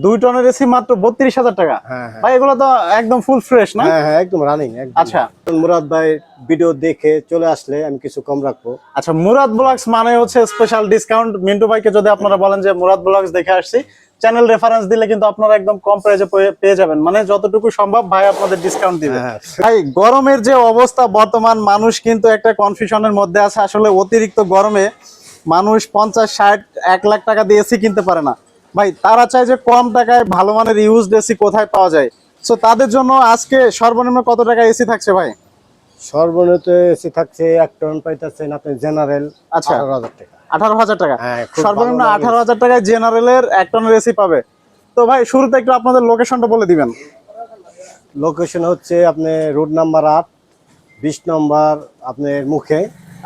2 টনের এসি মাত্র 32,000 টাকা। হ্যাঁ ভাই এগুলো তো একদম ফুল ফ্রেশ না? হ্যাঁ হ্যাঁ একদম রানিং একদম। আচ্ছা মুরাদ ভাই ভিডিও দেখে চলে আসলে আমি কিছু কম রাখবো। আচ্ছা, মুরাদ ব্লগস মানে হচ্ছে স্পেশাল ডিসকাউন্ট। মিন্টু ভাইকে যদি আপনারা বলেন যে মুরাদ ব্লগস দেখে আসছি, চ্যানেল রেফারেন্স দিলে কিন্তু আপনারা একদম কম প্রাইসে পেয়ে যাবেন, মানে যতটুকু সম্ভব ভাই আপনাদের ডিসকাউন্ট দিবে। হ্যাঁ। ভাই গরমের যে অবস্থা বর্তমান, মানুষ কিন্তু একটা কনফিউশনের মধ্যে আছে। আসলে অতিরিক্ত গরমে মানুষ 50, 60, 1 লাখ টাকা দিয়ে এসি কিনতে পারে না। ভাই তারা চায় যে কম টাকায় ভালো মানের ইউজড এসি কোথায় পাওয়া যায়। সো তাদের জন্য আজকে সর্বনিম্ন কত টাকা এসি থাকছে ভাই? সর্বনিম্ন এসি থাকছে 1 টন পাইতেছেন আপনি জেনারেল। আচ্ছা 18,000 টাকা। 18,000 টাকা। হ্যাঁ, খুব সর্বনিম্ন ভালো 18,000 টাকায় জেনারেলের 1 টনের এসি পাবে। তো ভাই শুরুতে একটু আপনাদের লোকেশনটা বলে দিবেন। লোকেশন হচ্ছে আপনি রোড নাম্বার 8, 20 নম্বর আপনার মুখে।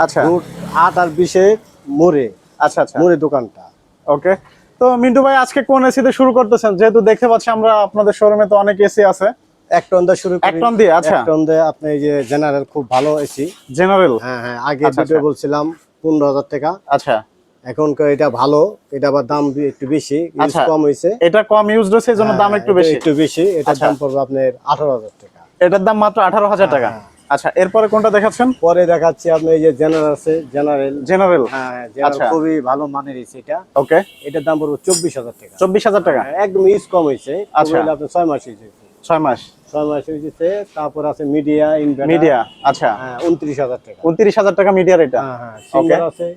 আচ্ছা রোড 8 আর 20 এর মোড়ে। আচ্ছা আচ্ছা মোড়ে দোকানটা। ওকে। তো মিন্টু ভাই আজকে কোন এসিতে শুরু করতেছেন? যেহেতু দেখতে পাচ্ছি আমরা আপনাদের শোরুমে তো অনেক এসি আছে। 1 টন দিয়ে শুরু করি। 1 টন দিয়ে? আচ্ছা 1 টন দিয়ে আপনি এই যে জেনারেল খুব ভালো এসি। জেনারেল? হ্যাঁ হ্যাঁ আগে আচ্ছা, ভিডিও আচ্ছা। বলছিলাম 15,000 টাকা। আচ্ছা এখন এটা ভালো, এটা আবার দাম একটু বেশি, ইউজ আচ্ছা, কম হইছে। এটা কম ইউজড হচ্ছে এজন্য দাম একটু বেশি। একটু বেশি। এটার আচ্ছা। দাম পড়বে আপনার 18,000 টাকা। এটার দাম মাত্র 18,000 টাকা। হ্যাঁ। আচ্ছা এরপরে কোনটা দেখাচ্ছেন? পরে দেখাচ্ছি আপনি এই যে জেনারেল আছে, জেনারেল। জেনারেল? হ্যাঁ জেনারেল আচ্ছা খুবই ভালো মানের এসি এটা। ওকে। এটার দাম পড়বে 24,000 টাকা। 24,000 টাকা? হ্যাঁ, একদম ইউজ কম হইছে। আচ্ছা। হইলে আপনার 6 মাস হইছে। 6 মাস? 6 মাস হইছে। তারপর আছে মিডিয়া ইনভার্টার। মিডিয়া? আচ্ছা হ্যাঁ 29,000 টাকা। 29,000 টাকা মিডিয়ার এটা? হ্যাঁ হ্যাঁ সিঙ্গেল আছে।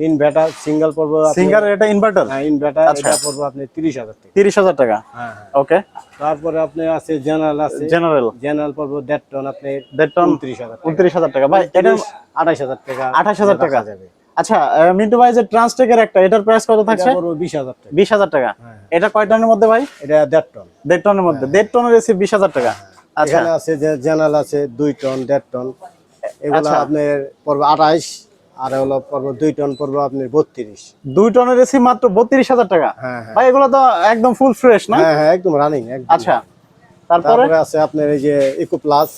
ইনভার্টার সিঙ্গেল পড়বে সিঙ্গার এটা ইনভার্টার? হ্যাঁ ইনভার্টার আচ্ছা। এটা পড়বে আপনি 30,000 টাকা। 30,000 টাকা? হ্যাঁ হ্যাঁ ওকে। তারপরে আপনি আছে জেনারেল আছে। জেনারেল? জেনারেল পড়বে 1.5 টন আপনি 1.5 টন? 29,000 টাকা। 29,000 টাকা। ভাই এটা 28,000 টাকা। 28,000 টাকা রাখা যাবে। আচ্ছা মিন্টু ভাই যে ট্রান্সটেকের একটা, এটার প্রাইস কত থাকছে? এটা পড়বে 20,000 টাকা। 20,000 টাকা? হ্যাঁ। এটা কয় টনের মধ্যে ভাই? এটা 1.5 টন। 1.5 টনের মধ্যে? 1.5 টনের এসি 20,000 টাকা? আচ্ছা এখানে আছে যে জেনারেল আছে 2 টন 1.5 টন। এগুলো আচ্ছা। আপনার পড়বে 28, আর হলো পড়বে 2 টন পড়বে আপনার 32। 2 টনের এসি মাত্র 32,000 টাকা? হ্যাঁ হ্যাঁ ভাই এগুলো তো একদম ফুল ফ্রেশ না? হ্যাঁ হ্যাঁ একদম রানিং একদম। আচ্ছা তারপরে? তারপরে আছে আপনার এই যে ইকো প্লাস।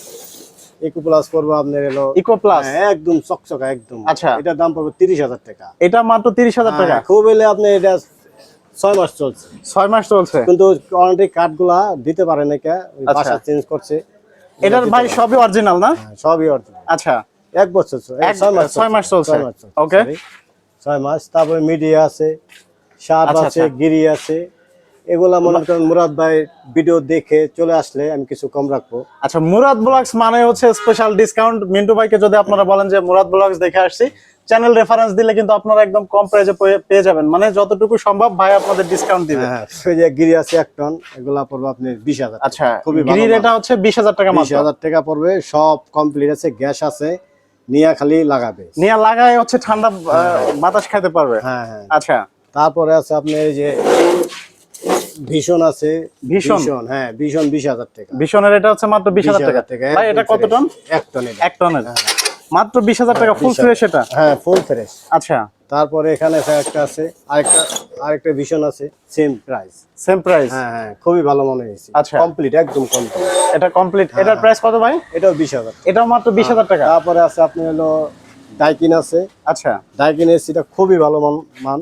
ইকো প্লাস পড়বে আপনার হলো ইকো প্লাস? হ্যাঁ, একদম চকচকা একদম। আচ্ছা। এটার দাম পড়বে 30,000 টাকা। এটা মাত্র 30,000 টাকা? খুব হলে আপনি এটা 6 মাস চলছে। 6 মাস চলছে? কিন্তু ওয়ারেন্টি কার্ডগুলা দিতে পারে না, কে ওই আচ্ছা। ভাষা চেঞ্জ করছে। এটার ভাই সবই অরিজিনাল না? হ্যাঁ, সবই অরিজিনাল। আচ্ছা 1 বছর 6 মাস চলছে। ওকে। 6 মাস। তারপরে মিডিয়া আছে, শার্প আচ্ছা, আছে, আচ্ছা। গিরি আছে। এগুলা মনে করেন মুরাদ ভাই ভিডিও দেখে চলে আসলে আমি কিছু কম রাখবো। আচ্ছা মুরাদ ব্লগস মানে হচ্ছে স্পেশাল ডিসকাউন্ট। মিন্টু ভাইকে যদি আপনারা বলেন যে মুরাদ ব্লগস দেখে আসছি, চ্যানেল রেফারেন্স দিলে কিন্তু আপনারা একদম কম প্রাইসে পেয়ে যাবেন, মানে যতটুকু সম্ভব ভাই আপনাদের ডিসকাউন্ট দিবে। হ্যাঁ ওই যে গিরি আছে 1 টন, এগুলা পড়বে আপনি 20,000। আচ্ছা খুবই ভালো গিরির মাল। এটা হচ্ছে 20,000 টাকা মাত্র? 20,000 টাকা পড়বে, সব কমপ্লিট আছে, গ্যাস আছে, নিয়া খালি লাগাবে। নিয়ে লাগায় হচ্ছে ঠান্ডা বাতাস খাইতে পারবে? হ্যাঁ হ্যাঁ। আচ্ছা তারপরে আছে আপনার এই যে ভীষণ আছে। ভীষণ? হ্যাঁ ভীষণ 20,000 টাকা। ভীষণের এটা হচ্ছে মাত্র 20,000 টাকা? ভাই এটা কত টন? 1 টন। 1 টনের মাত্র 20,000 টাকা ফুল ফ্রেশ এটা? হ্যাঁ ফুল ফ্রেশ। আচ্ছা তারপরে এখানে একটা আছে, আরেকটা ভীষণ আছে, সেম প্রাইস। Same price? হ্যাঁ হ্যাঁ খুবই ভালো মনে হয়েছে। আচ্ছা। কমপ্লিট একদম কমপ্লিট। এটা কমপ্লিট। এটার প্রাইস কত ভাই? এটাও 20,000। এটাও মাত্র 20,000 টাকা? তারপরে আছে আপনি হলো ডাইকিন আছে। আচ্ছা ডাইকিন এসিটা খুবই ভালো মান।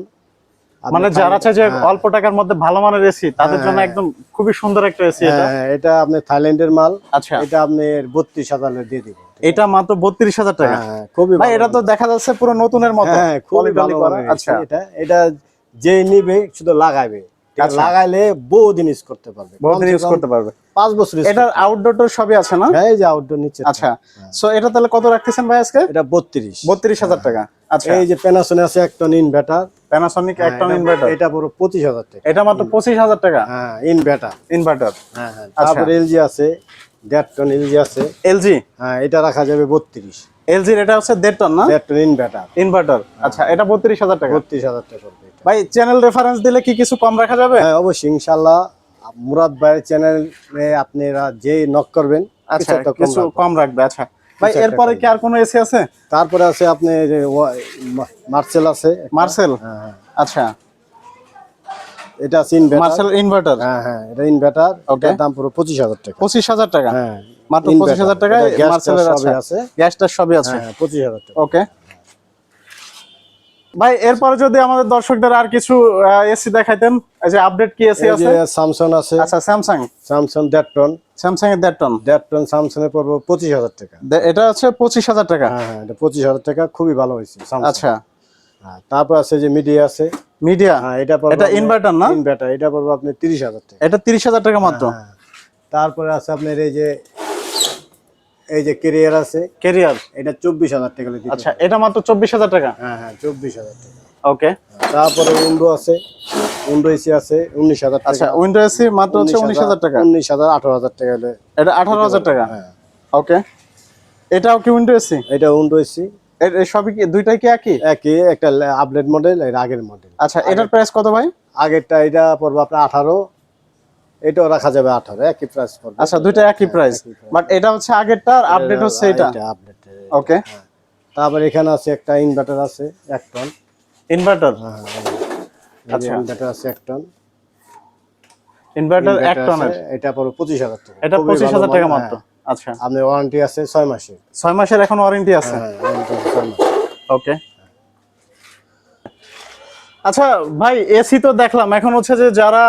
আপনি মানে যারা চায় যে হ্যাঁ। অল্প টাকার মধ্যে ভালো মানের এসি, তাদের জন্য একদম খুবই সুন্দর একটা এসি এটা। হ্যাঁ, এটা আপনি থাইল্যান্ডের মাল। আচ্ছা এটা আপনি 32,000 দিয়ে দিব। এটা মাত্র 32,000 টাকা? হ্যাঁ খুবই ভাই ভালো এটা তো দেখা যাচ্ছে পুরো নতুনের মতো। হ্যাঁ খুবই ভালো করা। মানের আচ্ছা এসি এটা যে নিবে শুধু লাগাবে। এটা আচ্ছা। লাগাইলে বহুদিন ইউজ করতে পারবে। বহুদিন ইউজ করতে পারবে। 5 বছর use এটার আউটডোর টোর সবই আছে না? হ্যাঁ এই যে আউটডোর নিচে। আচ্ছা সো এটা তাহলে কত রাখতেছেন ভাই আজকে? এটা 32। 32,000 টাকা? আচ্ছা এই যে প্যানাসোনিক আছে 1 ton inverter. Panasonic 1 ton inverter? এটা পুরো 25,000 টাকা। এটা মাত্র 25,000 টাকা? হ্যাঁ ইনভার্টার। ইনভার্টার? হ্যাঁ হ্যাঁ। আচ্ছা। তারপর এলজি আছে 1.5 টন এলজি আছে। এলজি? হ্যাঁ এটা রাখা যাবে 32। এলজির এটা হচ্ছে 1.5 টন না? 1.5 টন ইনভার্টার। ইনভার্টার? আচ্ছা এটা 32,000 টাকা? 32,000 টাকা পড়বে এটা। ভাই চ্যানেল রেফারেন্স দিলে কি কিছু কম রাখা যাবে? হ্যাঁ অবশ্যই ইনশাআল্লাহ। মুরাদ ভাইয়ের চ্যানেলে আপনারা যে নক করবেন আচ্ছা কিছু কম রাখবে। আচ্ছা ভাই কিছু একটা এরপরে কি আর কোনো এসি আছে? তারপরে আছে আপনার মার্সেল আছে। মার্সেল? হ্যাঁ হ্যাঁ আচ্ছা এটা আছে ইনভার্টার। Marcel inverter? হ্যাঁ হ্যাঁ এটা ইনভার্টার। ওকে। এটার দাম পুরো 25,000 টাকা। 25,000 টাকা? হ্যাঁ মাত্র 25,000 টাকায় মার্সেলের সবই আছে। গ্যাসটা সবই আছে? হ্যাঁ 25,000 টাকা। ওকে। ভাই এরপরে যদি আমাদের দর্শকদের আর কিছু এসি দেখাইতেন, এই যে আপডেট কি এসি এই আছে? যে স্যামসাং আছে, আচ্ছা স্যামসাং, স্যামসাং 1.5 টন, স্যামসাং এর 1.5 টন, 1.5 টন স্যামসাং এর পড়বে 25,000 টাকা। এটা হচ্ছে 25,000 টাকা। হ্যাঁ হ্যাঁ, এটা 25,000 টাকা, খুবই ভালো হয়েছে স্যামসাং। আচ্ছা হ্যাঁ, তারপর আছে যে মিডিয়া আছে, মিডিয়া, হ্যাঁ এটা পড়বে এটা ইনভার্টার না? ইনভার্টার, এটা পড়বে আপনি 30,000 টাকা। এটা 30,000 টাকা মাত্র। হ্যাঁ, তারপরে আছে আপনার এই যে ক্যারিয়ার আছে, ক্যারিয়ার, এটা 24,000 টাকা দিতে আচ্ছা হবে। এটা মাত্র 24,000 টাকা। হ্যাঁ হ্যাঁ, 24,000 টাকা। ওকে, তারপরে উইন্ডো আছে, উইন্ডো এসি আছে 19,000 টাকা। আচ্ছা উইন্ডো এসি মাত্র হচ্ছে 19,000 টাকা। 19,000, 18,000 টাকা হলে এটা 18,000 টাকা। হ্যাঁ, ওকে, এটাও কি উইন্ডো এসি? এটা উইন্ডো এসি, এর সবই কি দুইটাই কি একই? একই, একটা আপডেট মডেল, এর আগের মডেল। আচ্ছা এটার প্রাইস কত ভাই? আগেরটা এটা পড়বে আপনার 18, এটাও রাখা যাবে 18, একই প্রাইস পড়বে। আচ্ছা দুইটা একই প্রাইস, বাট এটা হচ্ছে আগেরটা আর আপডেট হচ্ছে এটা। আপডেট। ওকে, তারপর এখানে আছে একটা ইনভার্টার আছে 1 টন। ইনভার্টার, হ্যাঁ, আচ্ছা ইনভার্টার আছে 1 টন। ইনভার্টার 1 ইনভার্টার টনের, আছে, এটা পড়বে 25,000 টাকা। এটা খুবই ভালো 25,000 টাকা মাল, মাত্র। হ্যাঁ। আচ্ছা আপনার ওয়ারেন্টি আছে 6 মাসের। 6 মাসের এখন ওয়ারেন্টি আছে। হ্যাঁ, warranty আছে 6 মাস। ওকে, আচ্ছা ভাই এসি তো দেখলাম, এখন হচ্ছে যে যারা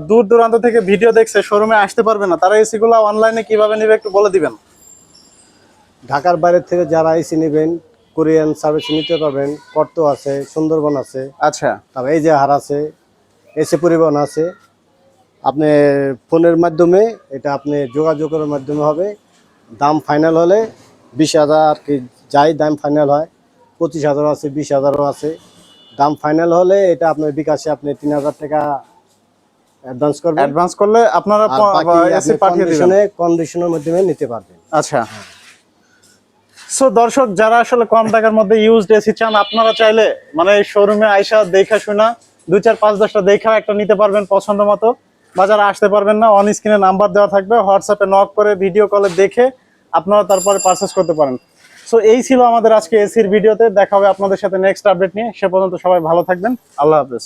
দূর দূরান্ত থেকে ভিডিও দেখছে শোরুমে আসতে পারবে না, তারা এসি গুলো অনলাইনে কিভাবে নেবে একটু বলে দিবেন। ঢাকার বাইরে থেকে যারা এসি নেবেন, কোরিয়ান সার্ভিস নিতে পারবেন। কর্ত আছে, সুন্দরবন আছে, আচ্ছা তারপর এই যে হার আছে, এসি পরিবহন আছে। আপনি ফোনের মাধ্যমে এটা আপনি যোগাযোগের মাধ্যমে হবে। দাম ফাইনাল হলে 20,000 কি যাই দাম ফাইনাল হয়, 25,000 আছে, 20,000ও আছে। দাম ফাইনাল হলে এটা আপনার বিকাশে আপনি 3,000 টাকা অ্যাডভান্স করবেন। অ্যাডভান্স করলে আপনারা আর বাকি এসি আপনি পাঠিয়ে দিবেন। কন্ডিশনের মাধ্যমে নিতে পারবেন। আচ্ছা, সো দর্শক যারা আসলে কম টাকার মধ্যে ইউজড এসি চান, আপনারা চাইলে মানে শোরুমে আইসা দেখা শোনা 2-4-5-10টা দেখা একটা নিতে পারবেন পছন্দ মতো। বা যারা আসতে পারবেন না, অন স্ক্রিনে নাম্বার দেওয়া থাকবে, হোয়াটসঅ্যাপে নক করে ভিডিও কলে দেখে আপনারা তারপরে পারচেস করতে পারেন। সো এই ছিল আমাদের আজকে এসির ভিডিওতে। দেখা হবে আপনাদের সাথে নেক্সট আপডেট নিয়ে। সে পর্যন্ত সবাই ভালো থাকবেন। আল্লাহ হাফেজ।